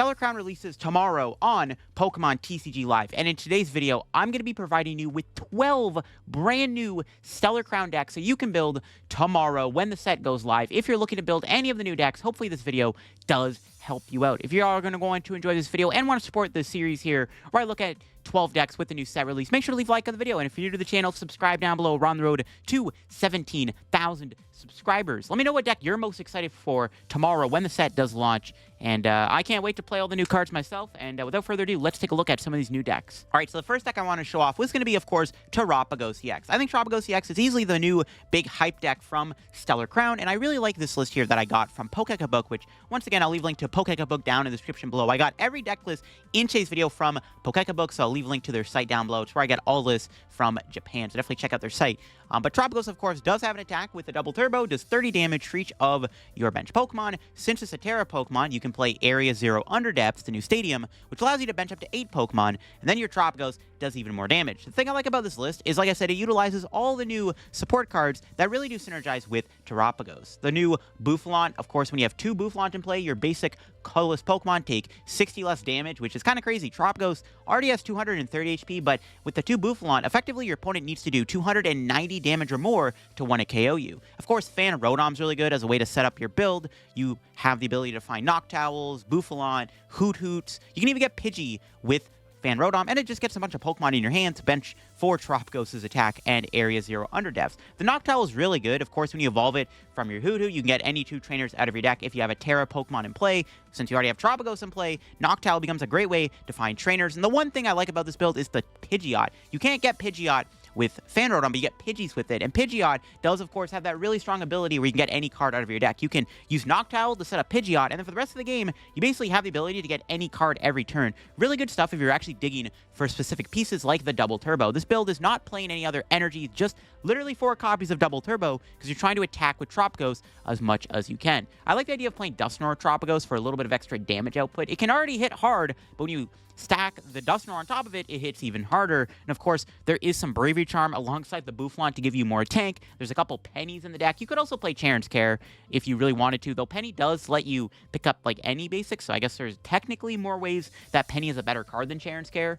Stellar Crown releases tomorrow on Pokemon TCG Live, and in today's video, I'm going to be providing you with 12 brand new Stellar Crown decks so you can build tomorrow when the set goes live. If you're looking to build any of the new decks, hopefully this video does help you out. If you are going to enjoy this video and want to support this series here, where I look at 12 decks with the new set release, make sure to leave a like on the video, and if you're new to the channel, subscribe down below. We're on the road to 17,000 subscribers. Let me know what deck you're most excited for tomorrow when the set does launch, and I can't wait to play all the new cards myself, and without further ado, let's take a look at some of these new decks. Alright, so the first deck I want to show off was going to be, of course, Tropos X. I think Tropos X is easily the new big hype deck from Stellar Crown, and I really like this list here that I got from Pokekabook, which, once again, I'll leave a link to Pokekabook down in the description below. I got every deck list in today's video from Pokekabook, so I'll leave a link to their site down below. It's where I get all lists from Japan, so definitely check out their site. But Tropos, of course, does have an attack with a double turbo, does 30 damage for each of your bench Pokemon. Since it's a Terra Pokemon, you can play Area 0 Underdepths, the new stadium, which allows you to bench up to 8 Pokemon, and then your Tropos does even more damage. The thing I like about this list is, like I said, it utilizes all the new support cards that really do synergize with Tropos. The new Bouffalant, of course, when you have 2 Bouffalant in play, your basic colorless Pokemon take 60 less damage, which is kind of crazy. Tropos already has 230 HP, but with the 2 Bouffalant, effectively your opponent needs to do 290 damage or more to want to KO you. Of course, Fan Rotom's really good as a way to set up your build. You have the ability to find Noctowls, Bouffalant, Hoot Hoots. You can even get Pidgey with Fan Rotom, and it just gets a bunch of Pokemon in your hand to bench for Tropos' attack and Area 0 Underdepths. The Noctowl is really good. Of course, when you evolve it from your Hoot Hoot, you can get any 2 trainers out of your deck if you have a Terra Pokemon in play. Since you already have Tropos in play, Noctowl becomes a great way to find trainers. And the one thing I like about this build is the Pidgeot. You can't get Pidgeot with Fan Rotom, but you get Pidgeys with it. And Pidgeot does, of course, have that really strong ability where you can get any card out of your deck. You can use Noctowl to set up Pidgeot, and then for the rest of the game, you basically have the ability to get any card every turn. Really good stuff if you're actually digging for specific pieces like the Double Turbo. This build is not playing any other energy, just literally 4 copies of Double Turbo, because you're trying to attack with Tropos as much as you can. I like the idea of playing Dusknoir Tropos for a little bit of extra damage output. It can already hit hard, but when you stack the Dusknoir on top of it, it hits even harder. And of course, there is some Bravery Charm alongside the Bouffalant to give you more tank. There's a couple Pennies in the deck. You could also play Charon's Care if you really wanted to, though Penny does let you pick up like any basic, so I guess there's technically more ways that Penny is a better card than Charon's Care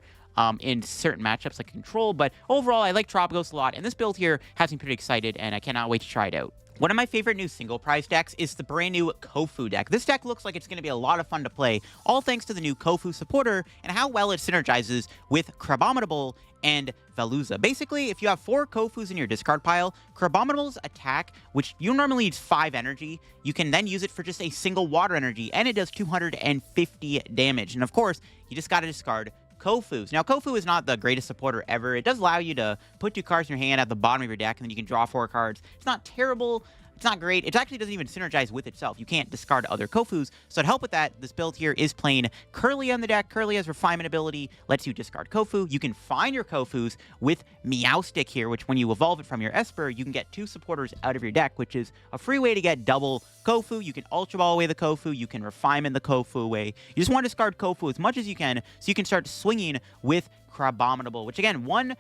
in certain matchups like Control, but overall, I like Tropos a lot, and this build here has me pretty excited, and I cannot wait to try it out. One of my favorite new single prize decks is the brand new Kofu deck. This deck looks like it's going to be a lot of fun to play, all thanks to the new Kofu supporter and how well it synergizes with Crabominable and Veluza. Basically, if you have 4 Kofus in your discard pile, Crabominable's attack, which you normally needs 5 energy, you can then use it for just a single water energy, and it does 250 damage. And of course, you just got to discard Kofus. Now, Kofu is not the greatest supporter ever. It does allow you to put 2 cards in your hand at the bottom of your deck, and then you can draw 4 cards. It's not terrible. It's not great. It actually doesn't even synergize with itself. You can't discard other Kofus. So to help with that, this build here is playing Curly on the deck. Curly has Refinement ability, lets you discard Kofu. You can find your Kofus with Meowstic here, which when you evolve it from your Esper, you can get 2 supporters out of your deck, which is a free way to get double Kofu. You can Ultra Ball away the Kofu. You can Refinement the Kofu away. You just want to discard Kofu as much as you can so you can start swinging with Crabominable, which again, 1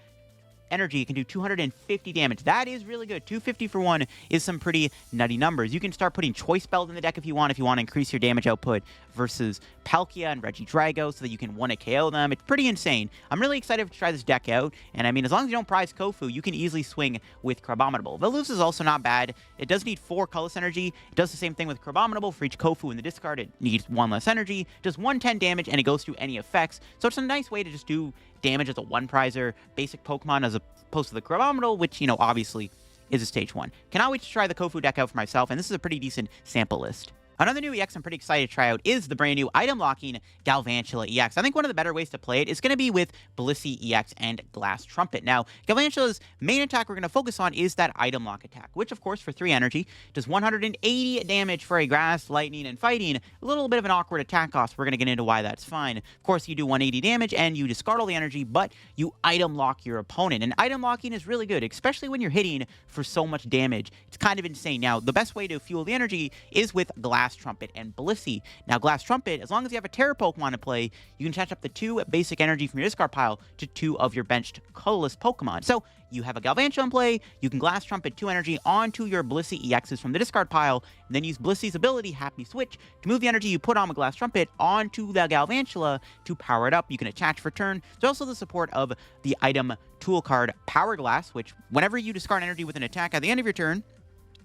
energy can do 250 damage. That is really good. 250 for 1 is some pretty nutty numbers. You can start putting Choice Spells in the deck if you want to increase your damage output versus Palkia and Regidrago so that you can 1 KO them. It's pretty insane. I'm really excited to try this deck out, and I mean, as long as you don't prize Kofu, you can easily swing with Crabominable. Veluza is also not bad. It does need 4 colorless energy. It does the same thing with Crabominable. For each Kofu in the discard, it needs 1 less energy, does 110 damage, and it goes through any effects. So it's a nice way to just do damage as a 1-prizer basic Pokemon as opposed to the Crabominable, which, you know, obviously is a stage 1. Cannot wait to try the Kofu deck out for myself, and this is a pretty decent sample list. Another new EX I'm pretty excited to try out is the brand new item-locking Galvantula EX. I think one of the better ways to play it is going to be with Blissey EX and Glass Trumpet. Now, Galvantula's main attack we're going to focus on is that item lock attack, which, of course, for 3 energy, does 180 damage for a Grass, Lightning, and Fighting. A little bit of an awkward attack cost. We're going to get into why that's fine. Of course, you do 180 damage, and you discard all the energy, but you item lock your opponent. And item locking is really good, especially when you're hitting for so much damage. It's kind of insane. Now, the best way to fuel the energy is with Glass Glass Trumpet and Blissey. Now, Glass Trumpet, as long as you have a Terra Pokemon to play, you can attach up the 2 basic energy from your discard pile to 2 of your benched colorless Pokemon. So you have a Galvantula in play, you can Glass Trumpet 2 energy onto your Blissey EXs from the discard pile, and then use Blissey's ability, Happy Switch, to move the energy you put on a Glass Trumpet onto the Galvantula to power it up. You can attach for turn. There's also the support of the item tool card Power Glass, which whenever you discard energy with an attack at the end of your turn,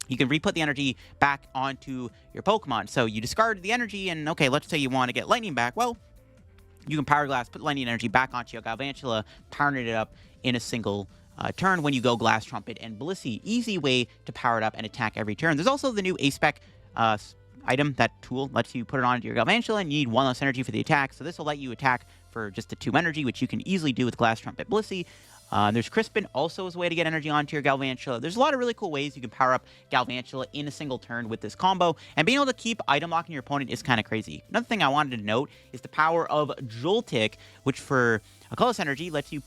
you can re-put the energy back onto your Pokemon. So you discard the energy, and okay, let's say you want to get Lightning back. Well, you can Power Glass, put Lightning energy back onto your Galvantula, powering it up in a single turn when you go Glass Trumpet and Blissey. Easy way to power it up and attack every turn. There's also the new A-Spec item. That tool lets you put it onto your Galvantula, and you need 1 less energy for the attack. So this will let you attack for just the 2 energy, which you can easily do with Glass Trumpet Blissey. There's Crispin also as a way to get energy onto your Galvantula. There's a lot of really cool ways you can power up Galvantula in a single turn with this combo, and being able to keep item locking your opponent is kind of crazy. Another thing I wanted to note is the power of Joltik, which for a colorless energy lets you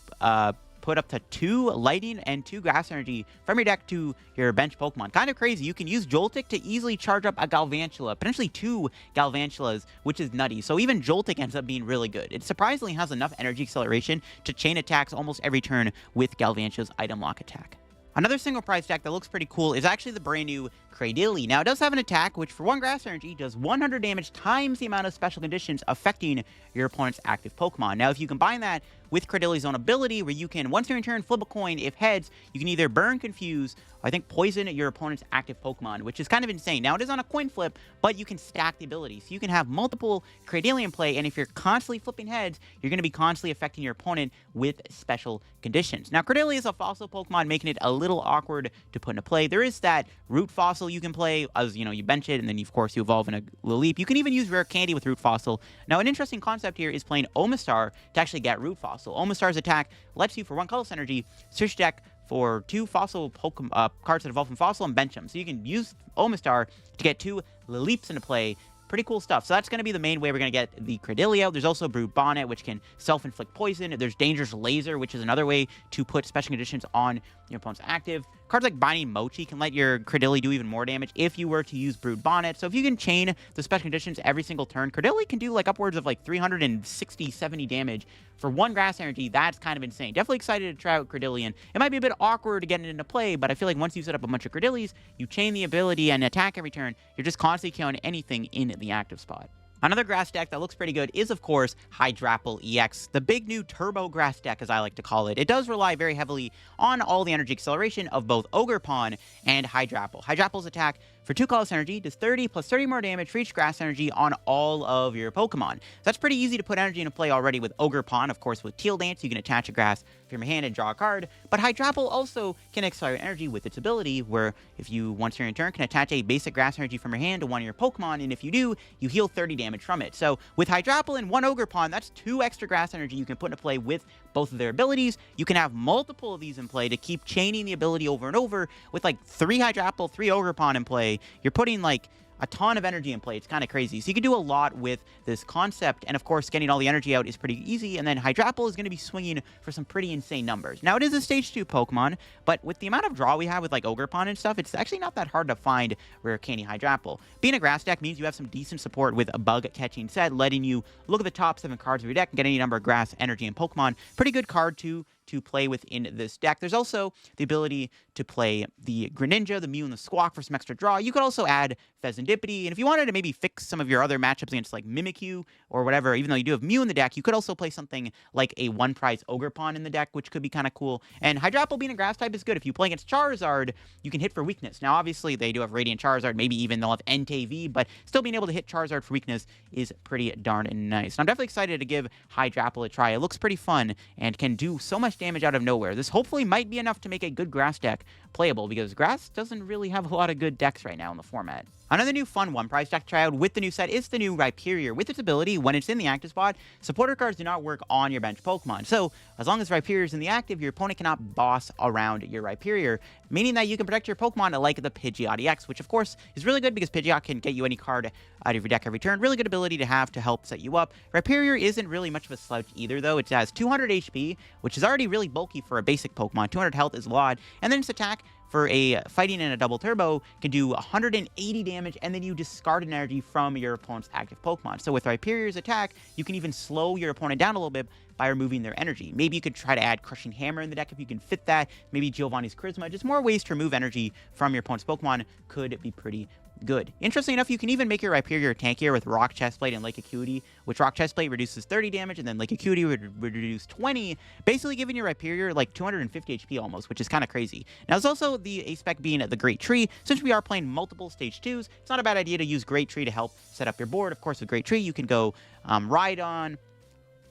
put up to 2 lightning and 2 grass energy from your deck to your bench Pokemon. Kind of crazy. You can use Joltik to easily charge up a Galvantula, potentially 2 Galvantulas, which is nutty. So even Joltik ends up being really good. It surprisingly has enough energy acceleration to chain attacks almost every turn with Galvantula's item lock attack. Another single prize deck that looks pretty cool is actually the brand new Cradily. Now, it does have an attack which, for 1 grass energy, does 100 damage times the amount of special conditions affecting your opponent's active Pokemon. Now, if you combine that with Cradily's own ability, where you can, once during turn, flip a coin. If heads, you can either burn, confuse, or I think poison your opponent's active Pokemon, which is kind of insane. Now, it is on a coin flip, but you can stack the ability. So you can have multiple Cradily in play, and if you're constantly flipping heads, you're going to be constantly affecting your opponent with special conditions. Now, Cradily is a fossil Pokemon, making it a little awkward to put into play. There is that Root Fossil you can play, as you know, you bench it, and then of course you evolve in a Leap. You can even use Rare Candy with Root Fossil. Now, an interesting concept here is playing Omastar to actually get Root Fossil. Omastar's attack lets you, for 1 colorless energy, search deck for 2 fossil Pokemon cards that evolve from Fossil and bench them. So you can use Omastar to get 2 Leaps into play. Pretty cool stuff. So that's going to be the main way we're going to get the Cradily out. There's also Brood Bonnet, which can self-inflict poison. There's Dangerous Laser, which is another way to put special conditions on your opponent's active. Cards like Binding Mochi can let your Cradily do even more damage if you were to use Brood Bonnet. So if you can chain the special conditions every single turn, Cradily can do like upwards of like 360, 70 damage for 1 grass energy. That's kind of insane. Definitely excited to try out Cradily, and it might be a bit awkward to get it into play, but I feel like once you set up a bunch of Cradilys, you chain the ability and attack every turn, you're just constantly killing anything in the active spot. Another grass deck that looks pretty good is, of course, Hydrael EX, the big new turbo grass deck, as I like to call it. It does rely very heavily on all the energy acceleration of both Ogerpon and Hydrael. Hydrael's attack for 2 colorless energy does 30 plus 30 more damage for each grass energy on all of your Pokemon. So that's pretty easy to put energy into play already with Ogerpon. Of course, with Teal Dance, you can attach a grass from your hand and draw a card. But Hydrael also can accelerate energy with its ability, where if you, once you're in turn, can attach a basic grass energy from your hand to 1 of your Pokemon, and if you do, you heal 30 damage from it. So with Hydrael and 1 Ogerpon, that's 2 extra grass energy you can put into play with both of their abilities. You can have multiple of these in play to keep chaining the ability over and over. With like 3 Hydrael, 3 Ogerpon in play, you're putting like a ton of energy in play. It's kind of crazy. So you can do a lot with this concept, and of course, getting all the energy out is pretty easy, and then Hydrael is going to be swinging for some pretty insane numbers. Now, it is a Stage 2 Pokemon, but with the amount of draw we have with like Ogerpon and stuff, it's actually not that hard to find Rare Candy Hydrael. Being a grass deck means you have some decent support with a bug-catching set, letting you look at the top 7 cards of your deck and get any number of grass, energy, and Pokemon. Pretty good card to play within this deck. There's also the ability to play the Greninja, the Mew, and the Squawk for some extra draw. You could also add Fezandipity, and if you wanted to maybe fix some of your other matchups against like Mimikyu or whatever, even though you do have Mew in the deck, you could also play something like a 1-prize Ogerpon in the deck, which could be kind of cool. And Hydrael being a grass type is good. If you play against Charizard, you can hit for weakness. Now, obviously, they do have Radiant Charizard, maybe even they'll have Entei, but still being able to hit Charizard for weakness is pretty darn nice. And I'm definitely excited to give Hydrael a try. It looks pretty fun and can do so much damage out of nowhere. This hopefully might be enough to make a good grass deck playable, because grass doesn't really have a lot of good decks right now in the format. Another new fun 1-prize deck to try out with the new set is the new Perior. With its ability, when it's in the active spot, supporter cards do not work on your bench Pokemon. So, as long as Perior is in the active, your opponent cannot boss around your Perior, meaning that you can protect your Pokemon like the Pidgeot EX, which of course is really good because Pidgeot can get you any card out of your deck every turn. Really good ability to have to help set you up. Perior isn't really much of a slouch either, though. It has 200 HP, which is already really bulky for a basic Pokemon. 200 health is a lot, and then its attack for a fighting and a double turbo can do 180 damage, and then you discard an energy from your opponent's active Pokemon. So with Rhyperior's attack, you can even slow your opponent down a little bit by removing their energy. Maybe you could try to add Crushing Hammer in the deck if you can fit that. Maybe Giovanni's Charisma. Just more ways to remove energy from your opponent's Pokemon could be pretty good. Interesting enough, you can even make your Rhyperior tankier with Rock Chestplate and Lake Acuity, which Rock Chestplate reduces 30 damage, and then Lake Acuity would reduce 20, basically giving your Rhyperior like 250 HP almost, which is kind of crazy. Now, there's also the A-Spec being the Great Tree. Since we are playing multiple Stage 2s, it's not a bad idea to use Great Tree to help set up your board. Of course, with Great Tree, you can go Rhydon,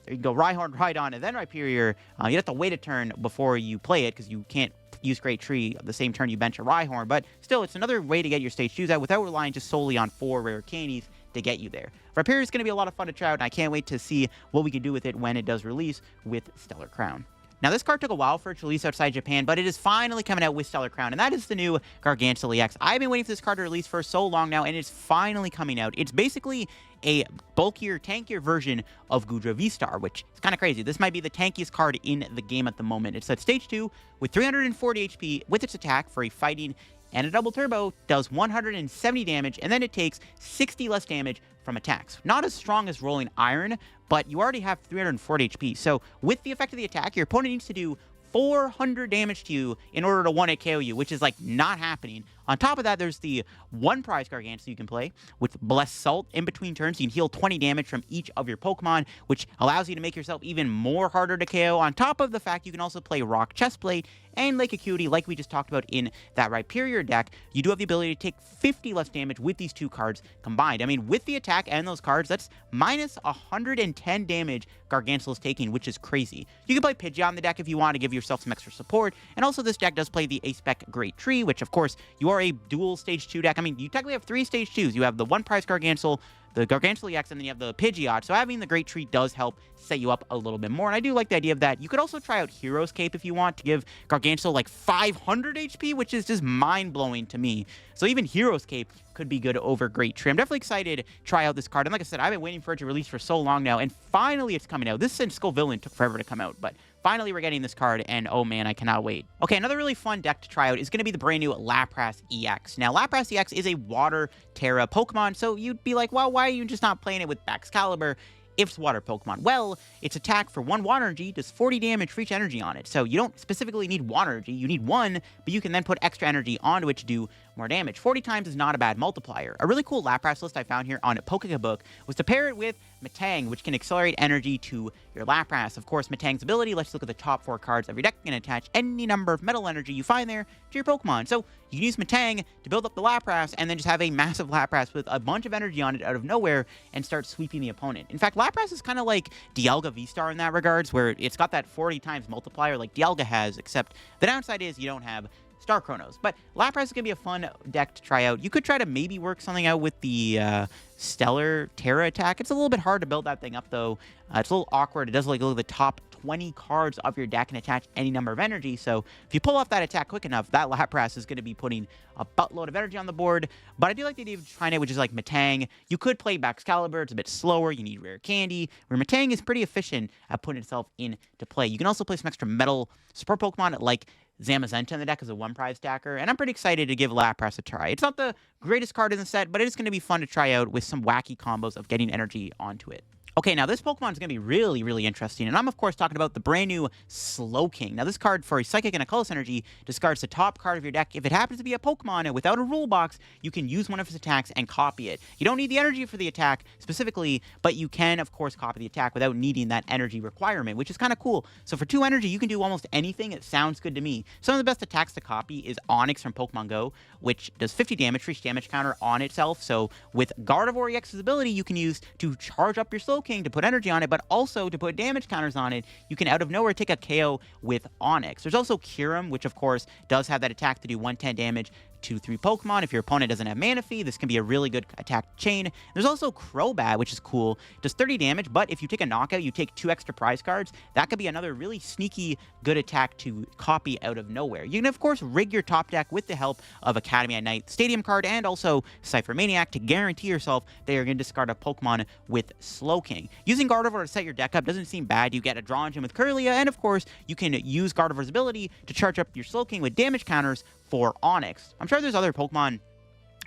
you can go Rhyhorn, Rhydon, and then Rhyperior. You have to wait a turn before you play it, because you can't use Great Tree the same turn you bench a Rhyhorn, but still, it's another way to get your Stage 2s out without relying just solely on 4 rare candies to get you there. Rhyperior is going to be a lot of fun to try out, and I can't wait to see what we can do with it when it does release with Stellar Crown. Now, this card took a while for it to release outside Japan, but it is finally coming out with Stellar Crown, and that is the new Gargantula EX. I've been waiting for this card to release for so long now, and it's finally coming out. It's basically a bulkier, tankier version of Goodra V-Star, which is kind of crazy. This might be the tankiest card in the game at the moment. It's at Stage 2 with 340 HP with its attack for a fighting and a double turbo, does 170 damage, and then it takes 60 less damage from attacks. Not as strong as Rolling Iron, but you already have 340 HP. So with the effect of the attack, your opponent needs to do 400 damage to you in order to 1-hit KO you, which is like not happening. On top of that, there's the one prize Gargant you can play with Blessed Salt. In between turns, you can heal 20 damage from each of your Pokemon, which allows you to make yourself even more harder to KO. On top of the fact, you can also play Rock Chestplate and Lake Acuity, like we just talked about in that Rhyperior deck. You do have the ability to take 50 less damage with these two cards combined. I mean, with the attack and those cards, that's minus 110 damage Gargantula's taking, which is crazy. You can play Pidgeot in the deck if you want to give yourself some extra support, and also this deck does play the A-Spec Great Tree, which of course, you are a dual Stage 2 deck. I mean, you technically have 3 Stage 2s. You have the one prize Gargantul, the Gargantula EX, and then you have the Pidgeot. So having the Great Tree does help set you up a little bit more, and I do like the idea of that. You could also try out Hero's Cape if you want to give Gargantul like 500 HP, which is just mind-blowing to me. So even Hero's Cape could be good over Great Tree. I'm definitely excited to try out this card, and like I said, I've been waiting for it to release for so long now, and finally it's coming out. This since Villain took forever to come out, but finally we're getting this card, and oh man, I cannot wait. Okay, another really fun deck to try out is going to be the brand new Lapras EX. Now, Lapras EX is a Water Terra Pokemon, so you'd be like, well, why are you just not playing it with Excalibur if it's water Pokemon? Well, its attack for 1 water energy does 40 damage for each energy on it. So you don't specifically need water energy, you need 1, but you can then put extra energy onto it to do more damage. 40 times is not a bad multiplier. A really cool Lapras list I found here on Pokebook was to pair it with Metang, which can accelerate energy to your Lapras. Of course, Metang's ability lets you look at the top 4 cards of your deck and attach any number of metal energy you find there to your Pokemon. So you can use Metang to build up the Lapras and then just have a massive Lapras with a bunch of energy on it out of nowhere and start sweeping the opponent. In fact, Lapras is kind of like Dialga V-Star in that regards, where it's got that 40 times multiplier like Dialga has, except the downside is you don't have Star Chronos. But Lapras is going to be a fun deck to try out. You could try to maybe work something out with the Stellar Terra attack. It's a little bit hard to build that thing up, though. It's a little awkward. It does like look at the top 20 cards of your deck and attach any number of energy. So if you pull off that attack quick enough, that Lapras is going to be putting a buttload of energy on the board. But I do like the idea of trying it, which is like Metang. You could play Excalibur. It's a bit slower. You need rare candy. Where Metang is pretty efficient at putting itself into play. You can also play some extra metal support Pokemon like Zamazenta in the deck as a 1 prize stacker, and I'm pretty excited to give Lapras a try. It's not the greatest card in the set, but it is going to be fun to try out with some wacky combos of getting energy onto it. Okay, now this Pokemon is going to be really, really interesting, and I'm, of course, talking about the brand new Slowking. Now, this card, for a Psychic and a Colorless Energy, discards the top card of your deck. If it happens to be a Pokemon and without a rule box, you can use one of its attacks and copy it. You don't need the energy for the attack specifically, but you can, of course, copy the attack without needing that energy requirement, which is kind of cool. So for 2 energy, you can do almost anything. It sounds good to me. Some of the best attacks to copy is Onix from Pokemon Go, which does 50 damage for each damage counter on itself. So with Gardevoir EX's ability, you can use to charge up your Slowking to put energy on it, but also to put damage counters on it. You can out of nowhere take a KO with Onix. There's also Kyurem, which of course does have that attack to do 110 damage to 3 Pokemon. If your opponent doesn't have Manaphy, this can be a really good attack chain. There's also Crobat, which is cool. It does 30 damage, but if you take a knockout, you take 2 extra prize cards. That could be another really sneaky good attack to copy out of nowhere. You can, of course, rig your top deck with the help of Academy at Night Stadium card and also Cypher Maniac to guarantee yourself that you're going to discard a Pokemon with Slowking. Using Gardevoir to set your deck up doesn't seem bad. You get a Draw Engine with Kirlia, and of course, you can use Gardevoir's ability to charge up your Slowking with damage counters for Onix. I'm sure there's other Pokemon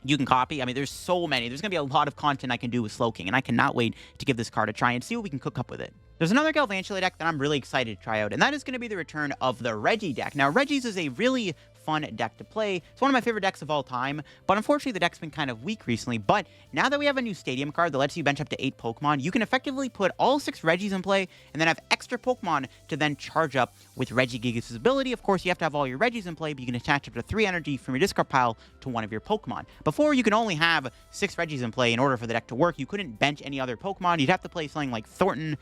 you can copy. I mean, there's so many. There's going to be a lot of content I can do with Slowking, and I cannot wait to give this card a try and see what we can cook up with it. There's another Galvantula deck that I'm really excited to try out, and that is going to be the return of the Reggie deck. Now, Reggies is a really fun deck to play. It's one of my favorite decks of all time, but unfortunately the deck's been kind of weak recently. But now that we have a new stadium card that lets you bench up to 8 Pokemon, you can effectively put all 6 Reggies in play and then have extra Pokemon to then charge up with Regigigas' ability. Of course, you have to have all your Reggies in play, but you can attach up to 3 energy from your discard pile to one of your Pokemon. Before, you can only have 6 Reggies in play in order for the deck to work. You couldn't bench any other Pokemon. You'd have to play something like Thornton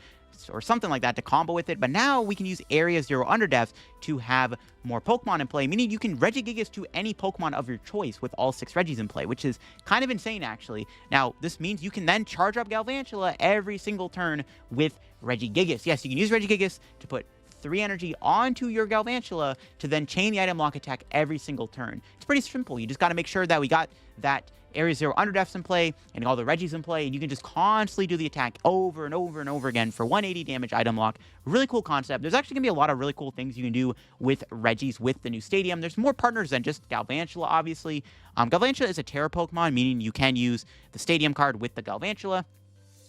or something like that to combo with it, but now we can use Area 0 Underdepth to have more Pokemon in play, meaning you can Regigigas to any Pokemon of your choice with all 6 Reggies in play, which is kind of insane, actually. Now, this means you can then charge up Galvantula every single turn with Regigigas. Yes, you can use Regigigas to put 3 energy onto your Galvantula to then chain the item lock attack every single turn. It's pretty simple. You just got to make sure that we got that Area 0 Underdepths in play and all the Reggies in play, and you can just constantly do the attack over and over and over again for 180 damage item lock. Really cool concept. There's actually going to be a lot of really cool things you can do with Reggies with the new stadium. There's more partners than just Galvantula, obviously. Galvantula is a Terra Pokemon, meaning you can use the stadium card with the Galvantula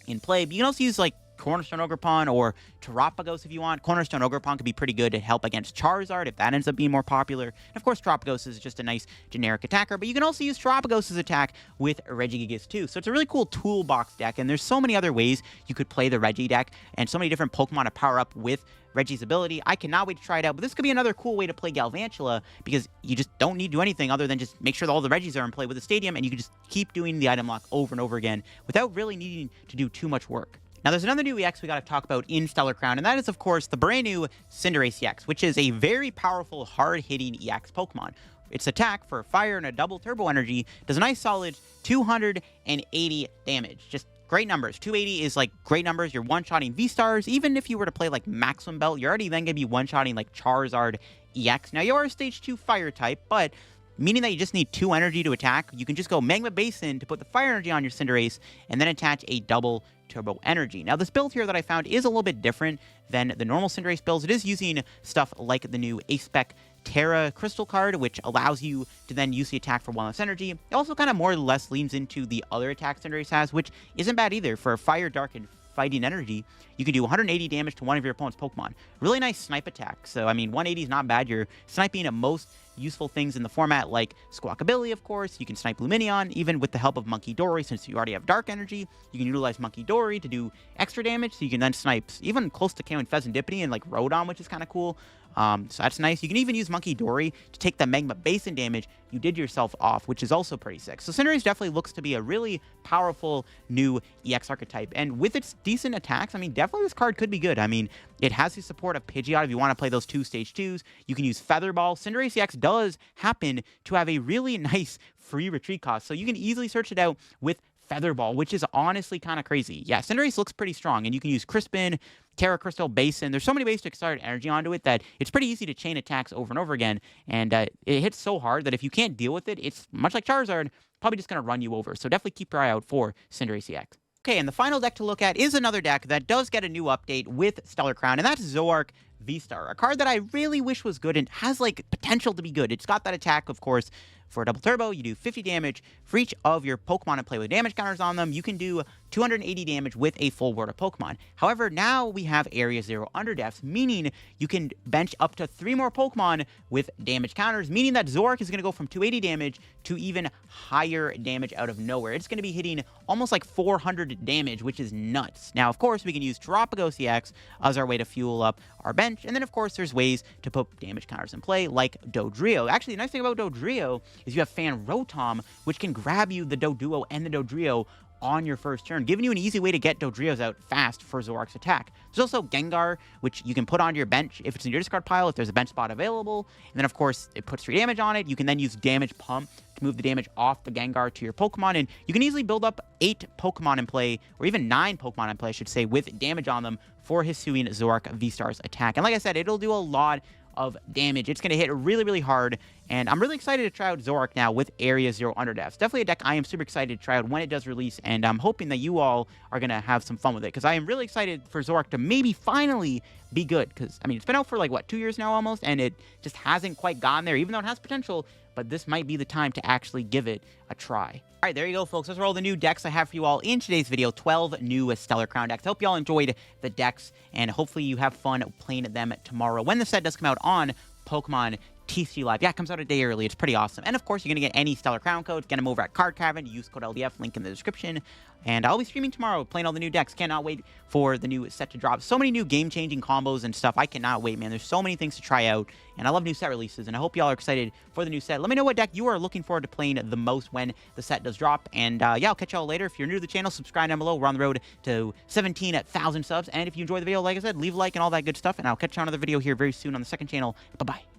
in play, but you can also use like Cornerstone Ogerpon or Terapagos if you want. Cornerstone Ogerpon could be pretty good to help against Charizard if that ends up being more popular. And of course, Terapagos is just a nice generic attacker, but you can also use Terapagos' attack with Regigigas too. So it's a really cool toolbox deck, and there's so many other ways you could play the Reggie deck and so many different Pokemon to power up with Reggie's ability. I cannot wait to try it out, but this could be another cool way to play Galvantula because you just don't need to do anything other than just make sure that all the Reggies are in play with the stadium, and you can just keep doing the item lock over and over again without really needing to do too much work. Now, there's another new EX we got to talk about in Stellar Crown, and that is, of course, the brand new Cinderace EX, which is a very powerful, hard-hitting EX Pokemon. Its attack for fire and a double turbo energy does a nice solid 280 damage. Just great numbers. 280 is like great numbers. You're one-shotting V-Stars. Even if you were to play like Maximum Belt, you're already then going to be one-shotting like Charizard EX. Now, you are a Stage 2 fire type, but meaning that you just need 2 energy to attack. You can just go Magma Basin to put the fire energy on your Cinderace and then attach a double turbo energy. Now, this build here that I found is a little bit different than the normal Cinderace builds. It is using stuff like the new A-Spec Terra Crystal card, which allows you to then use the attack for 1 less energy. It also kind of more or less leans into the other attacks Cinderace has, which isn't bad either. For Fire, Dark, and Fighting Energy, you can do 180 damage to one of your opponent's Pokemon. Really nice snipe attack. So, I mean, 180 is not bad. You're sniping at most useful things in the format, like Squawkabilly, of course. You can snipe Lumineon, even with the help of Monkey Dory. Since you already have Dark Energy, you can utilize Monkey Dory to do extra damage, so you can then snipe even close to KOing Pheasantipity and like Rodon, which is kind of cool. So that's nice. You can even use Monkey Dory to take the Magma Basin damage you did yourself off, which is also pretty sick. So Cinderace definitely looks to be a really powerful new EX archetype. And with its decent attacks, I mean, definitely this card could be good. I mean, it has the support of Pidgeot if you want to play those 2 Stage 2s. You can use Featherball. Cinderace EX does happen to have a really nice free retreat cost, so you can easily search it out with Featherball, which is honestly kind of crazy. Yeah, Cinderace looks pretty strong, and you can use Crispin, Terra Crystal, Basin. There's so many ways to exert energy onto it that it's pretty easy to chain attacks over and over again, and it hits so hard that if you can't deal with it, it's much like Charizard, probably just going to run you over. So definitely keep your eye out for Cinderace EX. Okay, and the final deck to look at is another deck that does get a new update with Stellar Crown, and that's Zoroark V-Star, a card that I really wish was good and has, like, potential to be good. It's got that attack, of course, for a double turbo. You do 50 damage for each of your Pokemon and play with damage counters on them. You can do 280 damage with a full word of Pokemon. However, now we have Area 0 Underdepths, meaning you can bench up to 3 more Pokemon with damage counters, meaning that Zoroark is going to go from 280 damage to even higher damage out of nowhere. It's going to be hitting almost like 400 damage, which is nuts. Now, of course, we can use Terapagos EX as our way to fuel up our bench, and then, of course, there's ways to put damage counters in play, like Dodrio. Actually, the nice thing about Dodrio is you have Fan Rotom, which can grab you the Doduo and the Dodrio on your first turn, giving you an easy way to get Dodrios out fast for Zoroark's attack. There's also Gengar, which you can put on your bench if it's in your discard pile, if there's a bench spot available. And then, of course, it puts 3 damage on it. You can then use Damage Pump to move the damage off the Gengar to your Pokemon. And you can easily build up 8 Pokemon in play, or even 9 Pokemon in play, I should say, with damage on them for Hisuian Zoroark V-Star's attack. And like I said, it'll do a lot of damage. It's going to hit really, really hard, and I'm really excited to try out Zoroark now with Area 0 Underdepths. Definitely a deck I am super excited to try out when it does release, and I'm hoping that you all are going to have some fun with it, because I am really excited for Zoroark to maybe finally be good, because, I mean, it's been out for, like, what, 2 years now almost, and it just hasn't quite gotten there, even though it has potential, but this might be the time to actually give it a try. All right, there you go, folks. Those are all the new decks I have for you all in today's video. 12 new Stellar Crown decks. I hope you all enjoyed the decks, and hopefully you have fun playing them tomorrow when the set does come out on Pokemon TCG Live. Yeah, it comes out a day early. It's pretty awesome. And of course, you're going to get any Stellar Crown codes. Get them over at Card Cavern. Use code LDF, link in the description. And I'll be streaming tomorrow, playing all the new decks. Cannot wait for the new set to drop. So many new game-changing combos and stuff. I cannot wait, man. There's so many things to try out. And I love new set releases. And I hope y'all are excited for the new set. Let me know what deck you are looking forward to playing the most when the set does drop. And yeah, I'll catch y'all later. If you're new to the channel, subscribe down below. We're on the road to 17,000 subs. And if you enjoyed the video, like I said, leave a like and all that good stuff. And I'll catch you on another video here very soon on the second channel. Bye-bye.